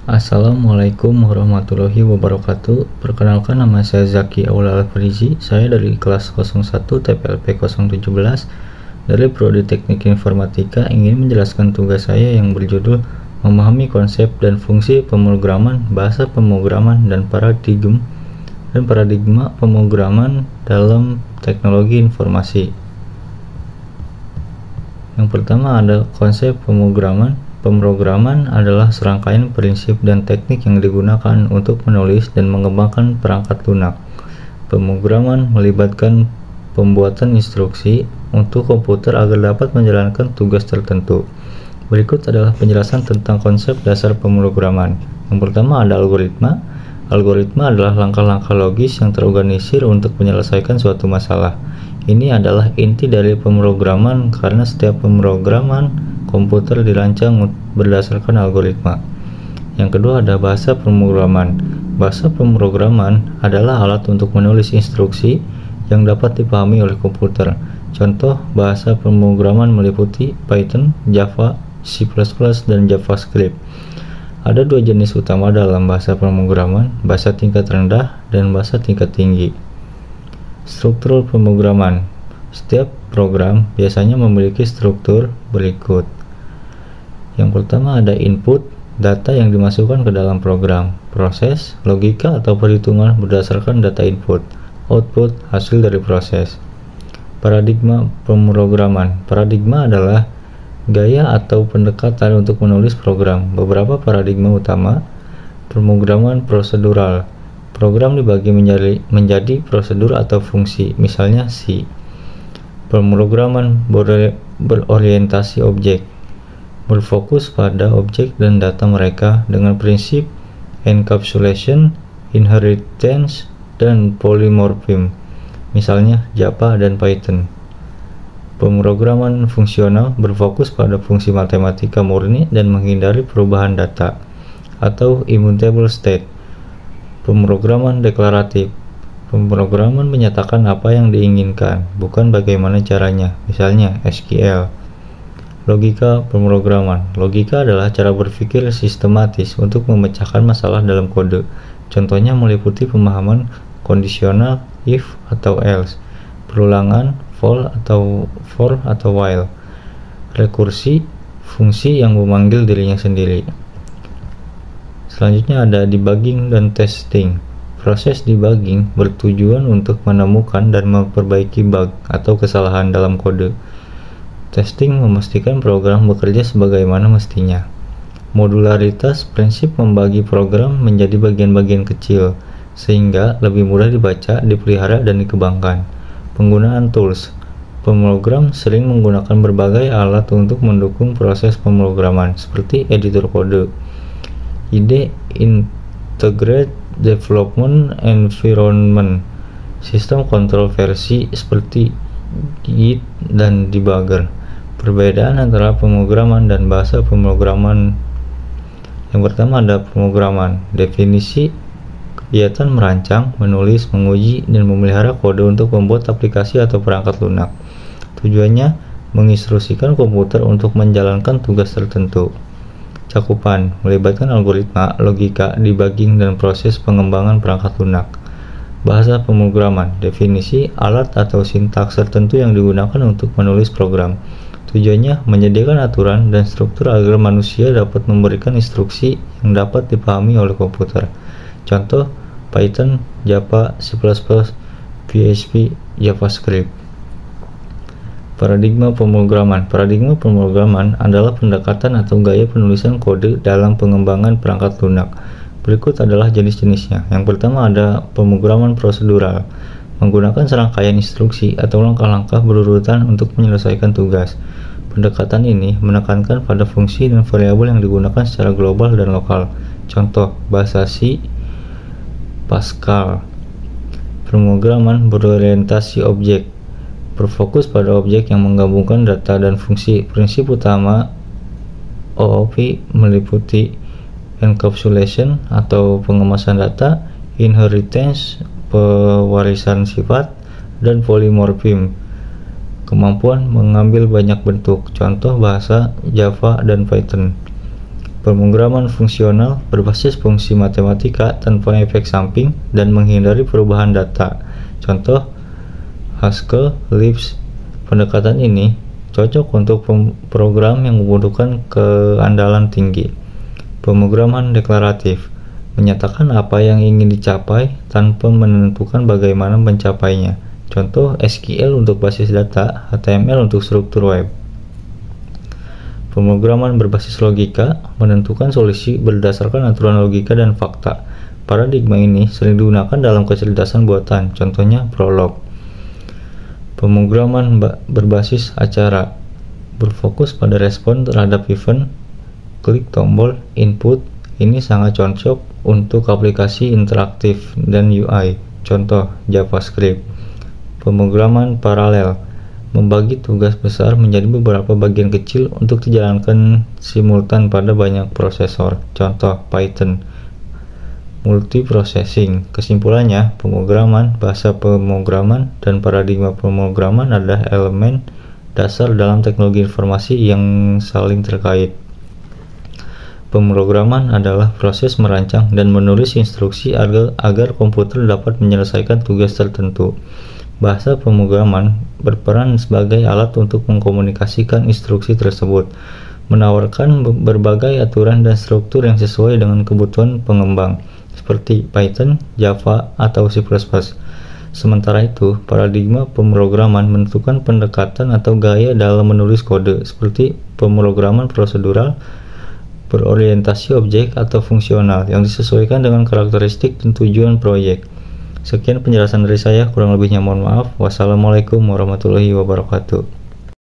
Assalamualaikum warahmatullahi wabarakatuh. Perkenalkan, nama saya Zaki Aula Alfrizi. Saya dari kelas 01 TPLP 017 dari Prodi Teknik Informatika, ingin menjelaskan tugas saya yang berjudul memahami konsep dan fungsi pemrograman, bahasa pemrograman, dan paradigma pemrograman dalam teknologi informasi. Yang pertama ada konsep pemrograman. Pemrograman adalah serangkaian prinsip dan teknik yang digunakan untuk menulis dan mengembangkan perangkat lunak. Pemrograman melibatkan pembuatan instruksi untuk komputer agar dapat menjalankan tugas tertentu. Berikut adalah penjelasan tentang konsep dasar pemrograman. Yang pertama ada algoritma. Algoritma adalah langkah-langkah logis yang terorganisir untuk menyelesaikan suatu masalah. Ini adalah inti dari pemrograman karena setiap pemrograman komputer dirancang berdasarkan algoritma. Yang kedua ada bahasa pemrograman. Bahasa pemrograman adalah alat untuk menulis instruksi yang dapat dipahami oleh komputer. Contoh bahasa pemrograman meliputi Python, Java, C++, dan JavaScript. Ada dua jenis utama dalam bahasa pemrograman, bahasa tingkat rendah dan bahasa tingkat tinggi. Struktur pemrograman. Setiap program biasanya memiliki struktur berikut. Yang pertama ada input, data yang dimasukkan ke dalam program. Proses, logika atau perhitungan berdasarkan data input. Output, hasil dari proses. Paradigma pemrograman. Paradigma adalah gaya atau pendekatan untuk menulis program. Beberapa paradigma utama. Pemrograman prosedural. Program dibagi menjadi prosedur atau fungsi, misalnya C. Pemrograman berorientasi objek. Berfokus pada objek dan data mereka dengan prinsip encapsulation, inheritance, dan polymorphism, misalnya Java dan Python. Pemrograman fungsional berfokus pada fungsi matematika murni dan menghindari perubahan data, atau immutable state. Pemrograman deklaratif. Pemrograman menyatakan apa yang diinginkan, bukan bagaimana caranya, misalnya SQL. Logika pemrograman. Logika adalah cara berpikir sistematis untuk memecahkan masalah dalam kode. Contohnya meliputi pemahaman kondisional, if atau else, perulangan, for atau while, rekursi, fungsi yang memanggil dirinya sendiri. Selanjutnya ada debugging dan testing. Proses debugging bertujuan untuk menemukan dan memperbaiki bug atau kesalahan dalam kode. Testing memastikan program bekerja sebagaimana mestinya. Modularitas, prinsip membagi program menjadi bagian-bagian kecil sehingga lebih mudah dibaca, dipelihara, dan dikembangkan. Penggunaan tools. Pemrogram sering menggunakan berbagai alat untuk mendukung proses pemrograman seperti editor kode. IDE, Integrated Development Environment, sistem kontrol versi seperti Git dan debugger. Perbedaan antara pemrograman dan bahasa pemrograman. Yang pertama ada pemrograman. Definisi: kegiatan merancang, menulis, menguji, dan memelihara kode untuk membuat aplikasi atau perangkat lunak. Tujuannya menginstruksikan komputer untuk menjalankan tugas tertentu. Cakupan: melibatkan algoritma, logika, debugging, dan proses pengembangan perangkat lunak. Bahasa pemrograman. Definisi: alat atau sintaks tertentu yang digunakan untuk menulis program. Tujuannya menyediakan aturan dan struktur agar manusia dapat memberikan instruksi yang dapat dipahami oleh komputer. Contoh Python, Java, C++, PHP, JavaScript. Paradigma pemrograman. Paradigma pemrograman adalah pendekatan atau gaya penulisan kode dalam pengembangan perangkat lunak. Berikut adalah jenis-jenisnya. Yang pertama ada pemrograman prosedural. Menggunakan serangkaian instruksi atau langkah-langkah berurutan untuk menyelesaikan tugas. Pendekatan ini menekankan pada fungsi dan variabel yang digunakan secara global dan lokal. Contoh bahasa C, Pascal. Pemrograman berorientasi objek. Berfokus pada objek yang menggabungkan data dan fungsi. Prinsip utama OOP meliputi encapsulation atau pengemasan data, inheritance, pewarisan sifat, dan polymorphism, kemampuan mengambil banyak bentuk. Contoh bahasa Java dan Python. Pemrograman fungsional berbasis fungsi matematika tanpa efek samping dan menghindari perubahan data. Contoh, Haskell, Lisp. Pendekatan ini cocok untuk program yang membutuhkan keandalan tinggi. Pemrograman deklaratif menyatakan apa yang ingin dicapai tanpa menentukan bagaimana mencapainya. Contoh, SQL untuk basis data, HTML untuk struktur web. Pemrograman berbasis logika menentukan solusi berdasarkan aturan logika dan fakta. Paradigma ini sering digunakan dalam kecerdasan buatan, contohnya Prolog. Pemrograman berbasis acara berfokus pada respon terhadap event, klik tombol, input. Ini sangat cocok untuk aplikasi interaktif dan UI, contoh JavaScript. Pemrograman paralel membagi tugas besar menjadi beberapa bagian kecil untuk dijalankan simultan pada banyak prosesor, contoh Python. Multiprocessing. Kesimpulannya, pemrograman, bahasa pemrograman, dan paradigma pemrograman adalah elemen dasar dalam teknologi informasi yang saling terkait. Pemrograman adalah proses merancang dan menulis instruksi agar komputer dapat menyelesaikan tugas tertentu. Bahasa pemrograman berperan sebagai alat untuk mengkomunikasikan instruksi tersebut, menawarkan berbagai aturan dan struktur yang sesuai dengan kebutuhan pengembang, seperti Python, Java, atau C++. Sementara itu, paradigma pemrograman menentukan pendekatan atau gaya dalam menulis kode, seperti pemrograman prosedural, berorientasi objek atau fungsional, yang disesuaikan dengan karakteristik dan tujuan proyek. Sekian penjelasan dari saya, kurang lebihnya mohon maaf. Wassalamualaikum warahmatullahi wabarakatuh.